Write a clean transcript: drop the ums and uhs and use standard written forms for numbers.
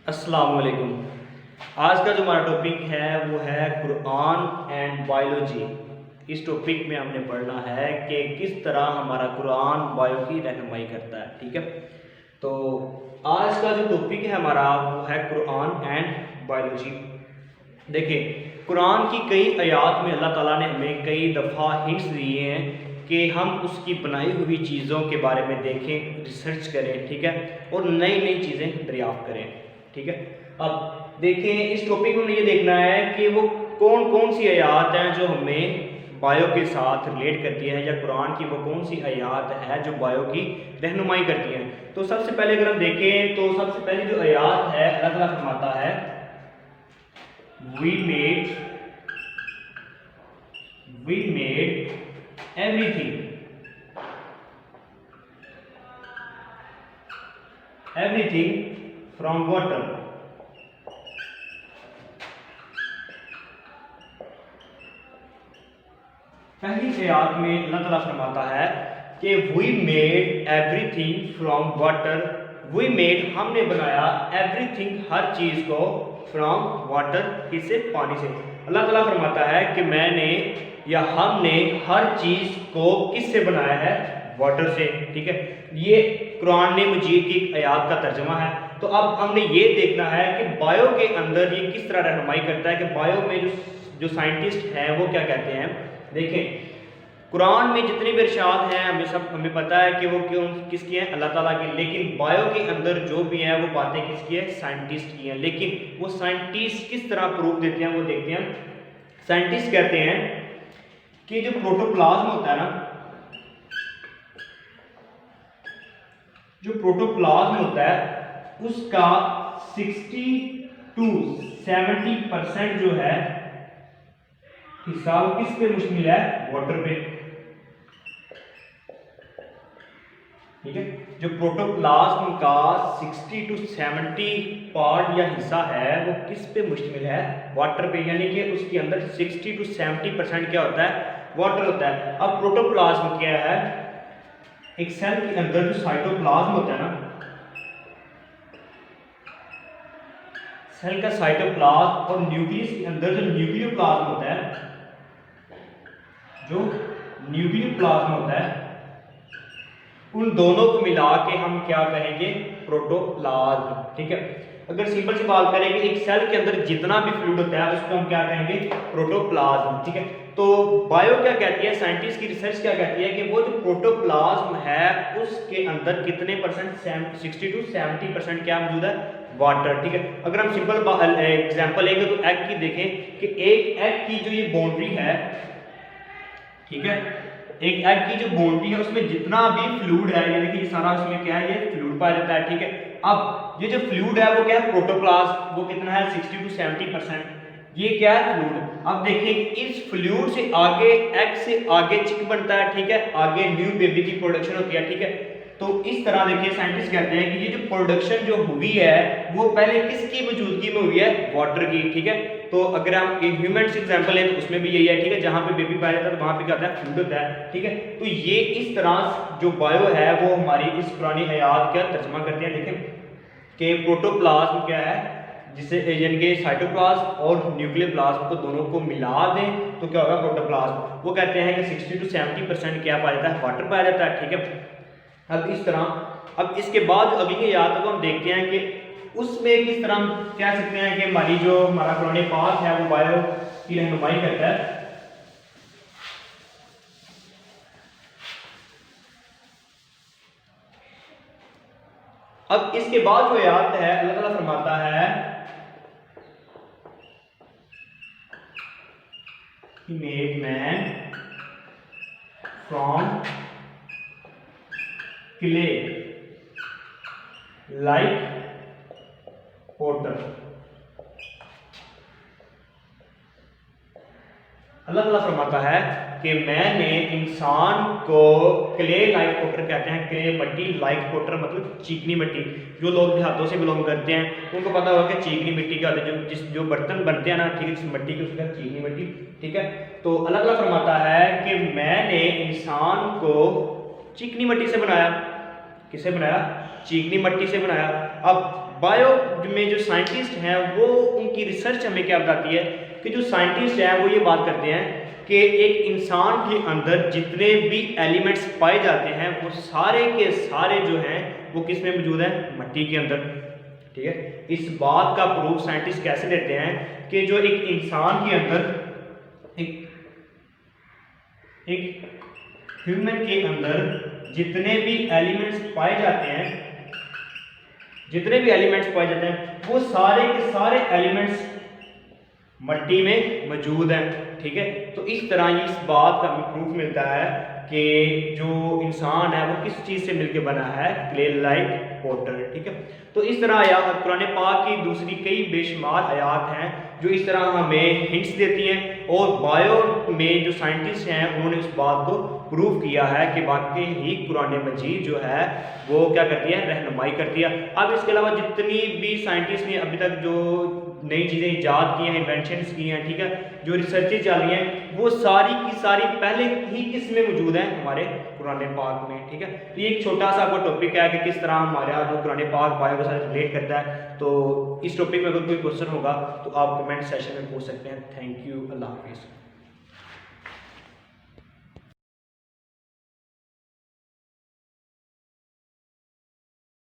अस्सलाम वालेकुम। आज का जो हमारा टॉपिक है वो है कुरान एंड बायोलॉजी। इस टॉपिक में हमने पढ़ना है कि किस तरह हमारा कुरान बायो की रहनुमाई करता है। ठीक है, तो आज का जो टॉपिक है हमारा वो है कुरान एंड बायोलॉजी। देखिए, कुरान की कई आयात में अल्लाह ताला ने हमें कई दफ़ा हिंट्स दिए हैं कि हम उसकी बनाई हुई चीज़ों के बारे में देखें, रिसर्च करें। ठीक है, और नई नई चीज़ें दरियाफ्त करें। ठीक है, अब देखें, इस टॉपिक में ये देखना है कि वो कौन कौन सी आयात हैं जो हमें बायो के साथ रिलेट करती है, या कुरान की वो कौन सी आयात है जो बायो की रहनुमाई करती है। तो सबसे पहले अगर हम देखें तो सबसे पहली जो आयात है, अल्लाह ताला फरमाता है we made everything from water। पहली आयत में अल्लाह ताला फरमाता है कि we made everything from water। we made हमने बनाया everything हर चीज को from water किससे, पानी से। अल्लाह ताला फरमाता है कि मैंने या हमने हर चीज को किससे बनाया है, वाटर से। ठीक है, ये कुरान ने मजीद की एक आयत का तर्जुमा है। तो अब हमने ये देखना है कि बायो के अंदर ये किस तरह रहनुमाई करता है कि बायो में जो साइंटिस्ट हैं वो क्या कहते हैं। देखें, कुरान में जितने भी इरशाद हैं हमें पता है कि वो क्यों किसकी हैं, अल्लाह ताला की। लेकिन बायो के अंदर जो भी हैं वो बातें किसकी है, साइंटिस्ट की हैं। लेकिन वो साइंटिस्ट किस तरह प्रूफ देते हैं वो देखते हैं। साइंटिस्ट कहते हैं कि जो प्रोटोप्लाज्म होता है ना, जो प्रोटोप्लाज्म होता है उसका 60 to 70% जो है हिस्सा वो किस पे मुश्तमिल है, वाटर पे। ठीक है, जो प्रोटोप्लाज्म का 60 to 70 पार्ट या हिस्सा है वो किस पे मुश्तमिल है, वाटर पे। यानी कि उसके अंदर 60 to 70% क्या होता है, वाटर होता है। अब प्रोटोप्लाज्म क्या है, एक सेल के अंदर जो साइटोप्लाज्म होता है ना, सेल का साइटोप्लाज्म और न्यूक्लियस के अंदर जो न्यूक्लियोप्लाज्म होता है, जो न्यूक्लियोप्लाज्म होता है, उन दोनों को मिला के हम क्या कहेंगे, प्रोटोप्लाज्म। ठीक है, अगर सिंपल सी बात करें कि एक सेल के अंदर जितना भी फ्लूइड होता है उसको हम क्या कहेंगे, प्रोटोप्लाज्म। ठीक है, तो बायो क्या कहती है, साइंटिस्ट की रिसर्च क्या कहती है कि वो जो प्रोटोप्लाज्म है उसके अंदर कितने परसेंट, 60 to 70% क्या मौजूद है, वाटर। ठीक है, अगर हम सिंपल एग्जांपल लेंगे तो एग की देखें कि एक एग की जो ये बाउंड्री है, ठीक है, एक एग की जो बाउंड्री है उसमें जितना भी फ्लूइड है, यानी कि ये सारा उसमें क्या है, ये फ्लूइड पाया जाता है। ठीक है, अब ये जो फ्लूइड है वो क्या है, प्रोटोप्लाज्म, वो कितना है, 60 to 70%। ये क्या है, फ्लूइड। अब देखिए, इस फ्लूइड से आगे एग से आगे चिक बनता है। ठीक है, आगे न्यू बेबी की प्रोडक्शन होती है। ठीक है, तो इस तरह देखिए साइंटिस्ट कहते हैं कि ये जो प्रोडक्शन जो हुई है वो पहले किसकी मौजूदगी में हुई है, वाटर की। ठीक है, तो अगर हम ह्यूमन एग्जांपल है तो उसमें भी यही है। ठीक है, जहां पे बेबी पाया जाता है तो वहां पे क्या होता है, फ्लूइड होता है। ठीक है, तो ये इस तरह जो बायो है वो हमारी इस पुरानी हयात का तर्जुमा करते हैं। देखें कि प्रोटोप्लाज्म क्या है, जिसे यानी कि साइटोप्लाज्म और न्यूक्लियर प्लाज्म को दोनों को मिला दें तो क्या होगा, प्रोटोप्लाज्म। वो कहते हैं कि 60 to 70% क्या पाया जाता है, वाटर पाया जाता है। ठीक है, अब इस तरह, अब इसके बाद जो अगली आयत को हम देखते हैं कि उसमें किस तरह हम कह सकते हैं कि हमारी जो हमारा कुरान पाक है वो बायो की रहनुमाई करता है। अब इसके बाद जो आयत है अल्लाह ताला फरमाता है He made man from clay like potter। अल्लाह ताला फरमाता है कि मैंने इंसान को क्ले लाइक पोटर, कहते हैं क्ले मट्टी, लाइक पोटर मतलब चीकनी मिट्टी। जो लोग देहातों से बिलोंग करते हैं उनको पता होगा कि चीकनी मिट्टी क्या होती है, जो बर्तन बनते हैं ना, ठीक है, जिस मिट्टी की उसका चीकनी मिट्टी। ठीक है, तो अल्लाह ताला फरमाता है कि मैंने इंसान को चिकनी मिट्टी से बनाया। किसे बनाया, चीकनी मिट्टी से बनाया। अब बायो में जो साइंटिस्ट हैं वो उनकी रिसर्च हमें क्या बताती है कि जो साइंटिस्ट हैं वो ये बात करते हैं कि एक इंसान के अंदर जितने भी एलिमेंट्स पाए जाते हैं वो सारे के सारे जो हैं वो किस में मौजूद हैं, मट्टी के अंदर। ठीक है, इस बात का प्रूफ साइंटिस्ट कैसे देते हैं कि जो एक इंसान के अंदर एक ह्यूमन के अंदर जितने भी एलिमेंट्स पाए जाते हैं, वो सारे के सारे एलिमेंट्स मट्टी में मौजूद हैं। ठीक है, तो इस तरह इस बात का हमें प्रूफ मिलता है कि जो इंसान है वो किस चीज़ से मिलकर बना है, क्ले लाइक वाटर। ठीक है, तो इस तरह कुरान पाक की दूसरी कई बेशुमार आयात हैं जो इस तरह हमें हिंट्स देती हैं, और बायो में जो साइंटिस्ट हैं उन्होंने उस बात को प्रूव किया है कि वाकई ही कुरान मजीद जो है वो क्या करती है, रहनुमाई करती है। अब इसके अलावा जितनी भी साइंटिस्ट ने अभी तक जो नई चीज़ें ईजाद की हैं, इन्वेंशंस की हैं, ठीक है, जो रिसर्चेज चल रही हैं, वो सारी की सारी पहले ही किस में मौजूद हैं, हमारे कुरान पाक में। ठीक है, तो ये एक छोटा सा आपका टॉपिक है कि किस तरह हमारा जो कुरान पाक बायो के साथ रिलेट करता है। तो इस टॉपिक में अगर कोई क्वेश्चन होगा तो आप कमेंट सेशन में पूछ सकते हैं। थैंक यू, अल्लाह हाफिज़।